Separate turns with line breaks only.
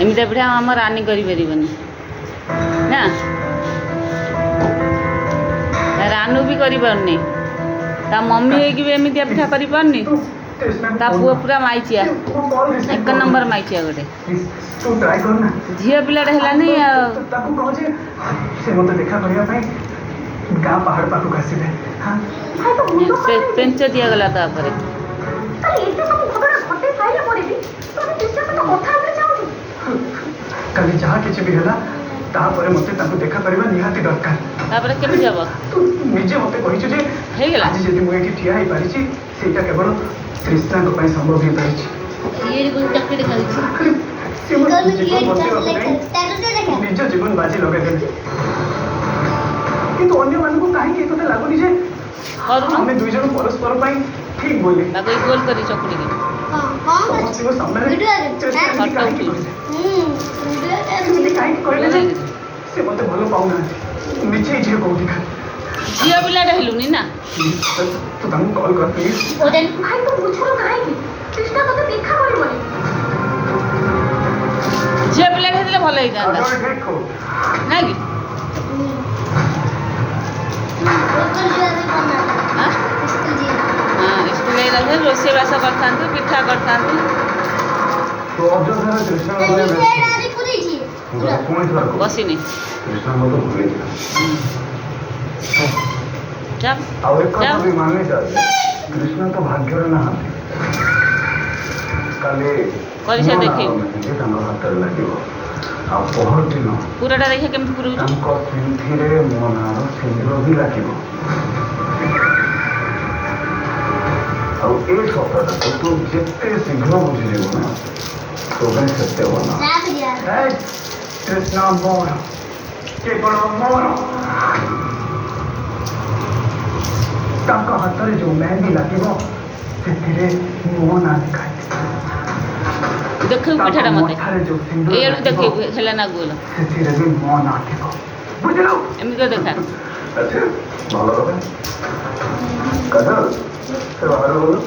एमती पिठा आम रानी कर ना रानू भी कर मम्मी होगी एमती पिठा कर पुओ पूरा माइचिया 1 नंबर माइचिया गोटे झील पिलाटे है पेंच दिगला
कल जहाँ किसी भी है तापर मते देखा करबा निहाती दरकार
तापर केमि जब
तू निजे मते कहिछु जे
हे गेला
आज जदि मु एठी ठिया हे पारि छी सेटा केवल कृष्णा को पई संभव हे पारि छी
ये कोन चक्कर खाली
निज जीवन बाजी लगे दे किंतु अन्य मान को काहे के कथा लागुनी जे हमें दुई जन परस्पर पई ठीक बोले
ताको गोल करी चकुड़ी के
हां
समस्त सामने वीडियो से मत भलो पाउना मिछे झे को दिखा
झियो पिलाटे हेलुनी ना
तो तम कॉल कर प्लीज
ओ देन
भाई तो बुझो काहे की कृष्णा को तो देखा पड़िबनी
झियो पिलाटे हेले भलो हे जांदा
अगर देखो
ना कि स्कूल रहे रोसे बास करता पिठा करता
तो अब जो है कृष्णा
बसिनी
कृष्णा को तो भूल
चल
और एक कथा भी मानने चाहिए कृष्णा तो भाग्य रे ना काले
करिसे देखि
जे तंग हाथ लागिवो आ बहुत दिन
पूराटा देखिए केमती पुरु
तांको पिंथिरे मोनार सिंदूर भी लागिवो और ए सप्ताह तो जितने शीघ्र बुझे ना तो मैं सत्य बना कृष्णा मोर केवल मोर तांको हाथ जो मेहंदी लागिवो से मुह ना दिखाई
देख पिठाटा मते ए देखि हेला ना गोल
से मुह ना दिखाओ बुझलो
एमती देखा
अच्छा भलो कथा कथा से बाहर बोलो